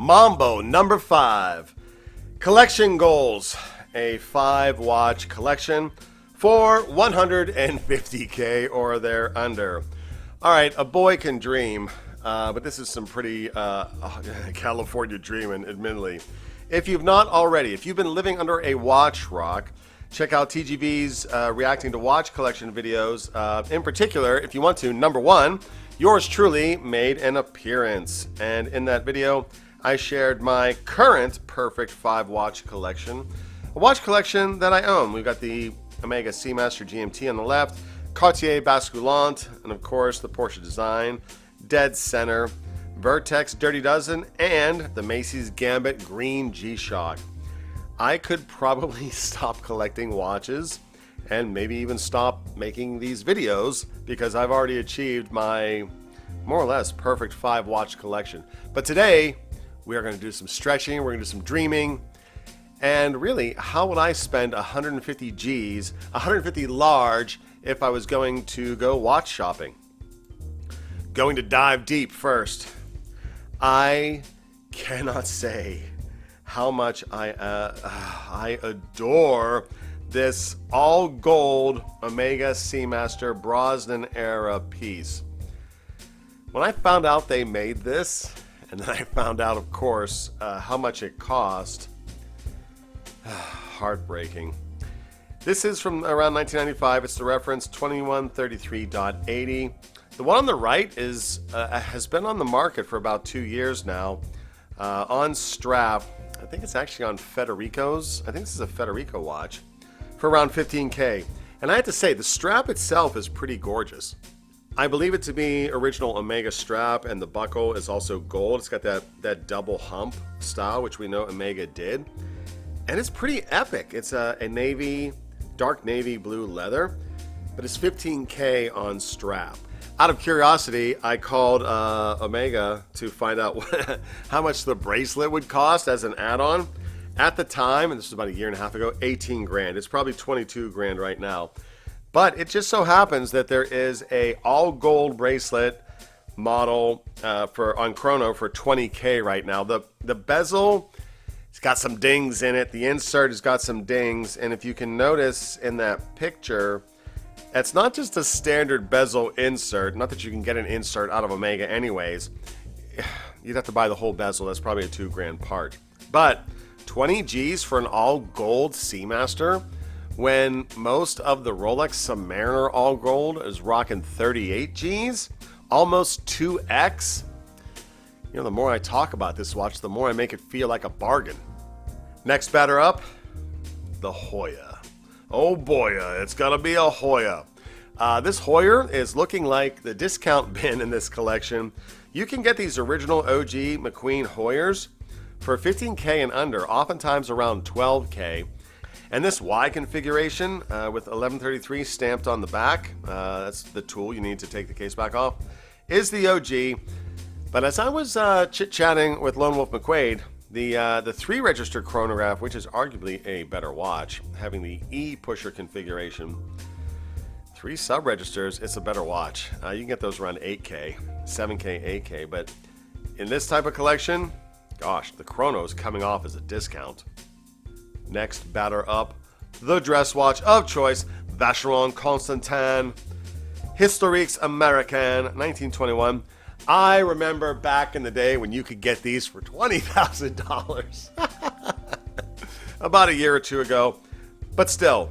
Mambo number 5. Collection goals. A 5-watch collection for 150K or thereunder. Alright, a boy can dream, but this is some pretty California dreaming, admittedly. If you've not already, if you've been living under a watch rock, check out TGV's reacting to watch collection videos. In particular, if you want to, number 1, yours truly made an appearance. And in that video, I shared my current perfect 5-watch collection. A watch collection that I own. We've got the Omega Seamaster GMT on the left, Cartier Basculante, and of course the Porsche Design, dead center, Vertex Dirty Dozen, and the Macy's Gambit Green G-Shock. I could probably stop collecting watches and maybe even stop making these videos because I've already achieved my more or less perfect 5-watch collection. But today, we are going to do some stretching, we're going to do some dreaming, and really, how would I spend 150 G's, 150 large, if I was going to go watch shopping? Going to dive deep first. I cannot say how much I adore this all gold Omega Seamaster Brosnan era piece. When I found out they made this, and then I found out, of course, how much it cost, heartbreaking. This is from around 1995. It's the reference 2133.80. The one on the right is has been on the market for about 2 years now. On strap, I think it's actually on Federico's. I think this is a Federico watch for around 15K. And I have to say, the strap itself is pretty gorgeous. I believe it to be original Omega strap, and the buckle is also gold. It's got that double hump style, which we know Omega did. And it's pretty epic. It's a dark navy blue leather, but it's 15K on strap. Out of curiosity, I called Omega to find out how much the bracelet would cost as an add-on. At the time, and this was about a year and a half ago, 18 grand. It's probably 22 grand right now. But it just so happens that there is a all gold bracelet model on Chrono for 20K right now. The bezel, it's got some dings in it. The insert has got some dings, and if you can notice in that picture, it's not just a standard bezel insert. Not that you can get an insert out of Omega anyways. You'd have to buy the whole bezel. That's probably a 2 grand part. But 20 G's for an all gold Seamaster, when most of the Rolex Submariner all gold is rocking 38 G's, almost 2x. You know, the more I talk about this watch, the more I make it feel like a bargain. Next batter up, the Hoya. Oh boy, it's gonna be a Hoya. This Hoya is looking like the discount bin in this collection. You can get these original OG McQueen Hoyas for 15K and under, oftentimes around 12K. And this Y configuration with 1133 stamped on the back, that's the tool you need to take the case back off, is the OG. But as I was chit-chatting with Lone Wolf McQuaid, the 3-register chronograph, which is arguably a better watch, having the E-pusher configuration, 3 sub-registers, it's a better watch. You can get those around 8K, 7K, 8K, but in this type of collection, gosh, the chrono is coming off as a discount. Next batter up, the dress watch of choice, Vacheron Constantin, Historiques Americaine, 1921. I remember back in the day when you could get these for $20,000. About a year or two ago. But still,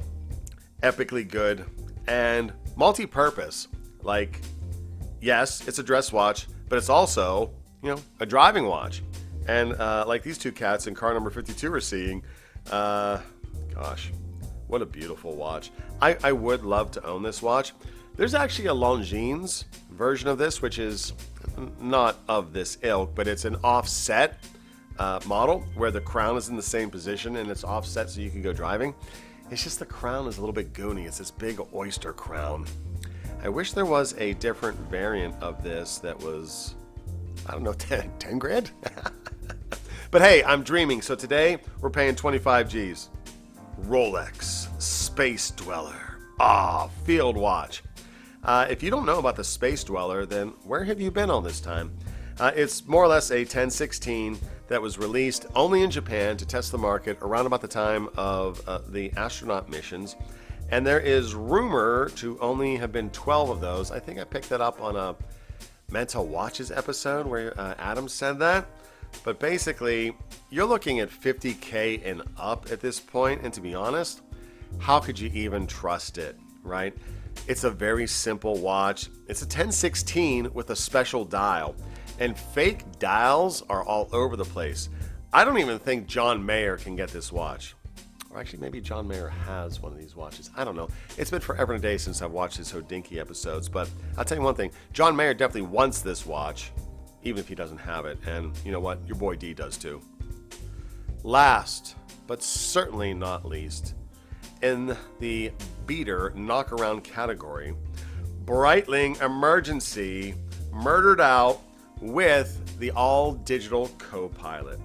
epically good and multi-purpose. Like, yes, it's a dress watch, but it's also, a driving watch. And like these two cats in car number 52 are seeing, gosh, what a beautiful watch. I would love to own this watch. There's actually a Longines version of this, which is not of this ilk, but it's an offset model where the crown is in the same position and it's offset so you can go driving. It's just the crown is a little bit goony. It's this big oyster crown. I wish there was a different variant of this that was, I don't know, 10 grand? But hey, I'm dreaming, so today we're paying 25 G's. Rolex Space Dweller. Field watch. If you don't know about the Space Dweller, then where have you been all this time? It's more or less a 1016 that was released only in Japan to test the market around about the time of the astronaut missions. And there is rumor to only have been 12 of those. I think I picked that up on a Mental Watches episode where Adam said that. But basically, you're looking at $50K and up at this point. And to be honest, how could you even trust it, right? It's a very simple watch. It's a 1016 with a special dial. And fake dials are all over the place. I don't even think John Mayer can get this watch. Or actually, maybe John Mayer has one of these watches. I don't know. It's been forever and a day since I've watched his Hodinkee episodes. But I'll tell you one thing. John Mayer definitely wants this watch, even if he doesn't have it. And you know what? Your boy D does too. Last, but certainly not least, in the beater knockaround category, Breitling Emergency murdered out with the all-digital Copilot.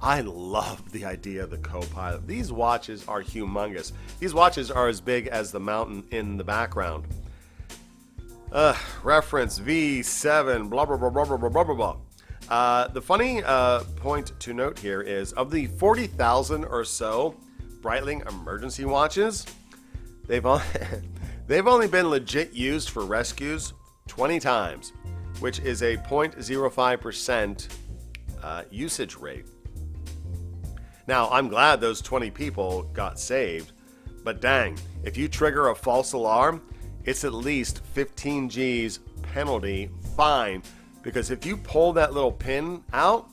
I love the idea of the Copilot. These watches are humongous. These watches are as big as the mountain in the background. Reference V7, blah, blah, blah, blah, blah, blah, blah, blah. The funny point to note here is, of the 40,000 or so Breitling emergency watches, they've only been legit used for rescues 20 times, which is a 0.05% usage rate. Now, I'm glad those 20 people got saved, but dang, if you trigger a false alarm, it's at least 15 G's penalty fine, because if you pull that little pin out,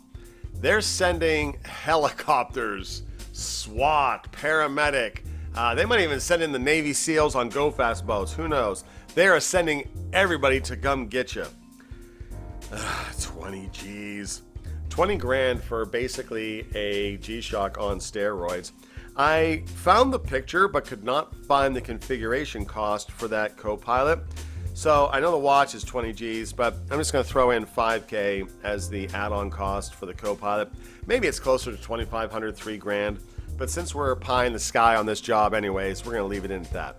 they're sending helicopters, SWAT, paramedic. They might even send in the Navy SEALs on go-fast boats. Who knows? They are sending everybody to come get you. 20 G's. 20 grand for basically a G-Shock on steroids. I found the picture but could not find the configuration cost for that Copilot. So I know the watch is 20 G's, but I'm just going to throw in 5K as the add-on cost for the Copilot. Maybe it's closer to 2,500, 3 grand. But since we're pie in the sky on this job anyways, we're going to leave it in at that.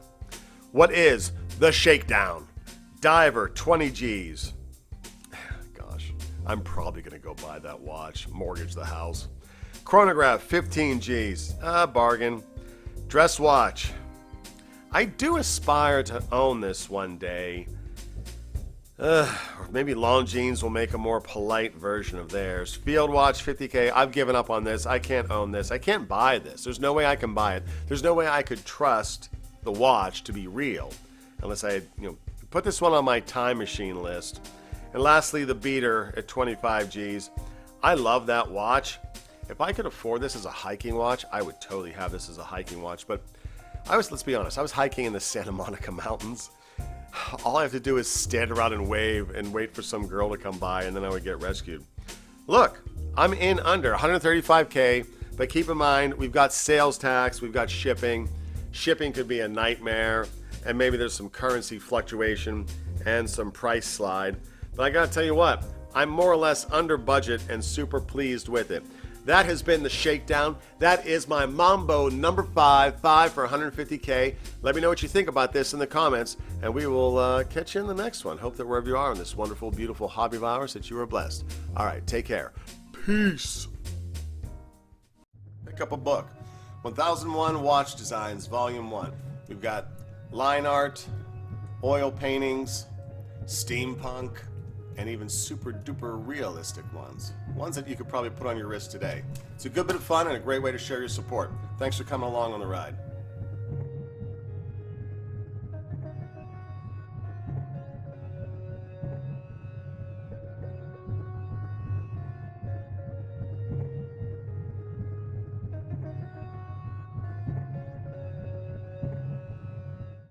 What is the Shakedown? Diver, 20 G's. I'm probably going to go buy that watch, mortgage the house. Chronograph, 15 G's. Bargain. Dress watch. I do aspire to own this one day. Or maybe Longines will make a more polite version of theirs. Field watch, 50K. I've given up on this. I can't own this. I can't buy this. There's no way I can buy it. There's no way I could trust the watch to be real unless I, put this one on my time machine list. And lastly, the beater at 25 G's. I love that watch. If I could afford this as a hiking watch, I would totally have this as a hiking watch. But let's be honest, I was hiking in the Santa Monica Mountains. All I have to do is stand around and wave and wait for some girl to come by, and then I would get rescued. Look, I'm in under 135K, but keep in mind, we've got sales tax, we've got shipping. Shipping could be a nightmare, and maybe there's some currency fluctuation and some price slide. But I gotta tell you what, I'm more or less under budget and super pleased with it. That has been the Shakedown. That is my Mambo number 5 for 150K. Let me know what you think about this in the comments, and we will catch you in the next one. Hope that wherever you are in this wonderful, beautiful hobby of ours, that you are blessed. All right, take care. Peace. Pick up a book. 1001 Watch Designs, Volume 1. We've got line art, oil paintings, steampunk, and even super duper realistic ones. Ones that you could probably put on your wrist today. It's a good bit of fun and a great way to share your support. Thanks for coming along on the ride.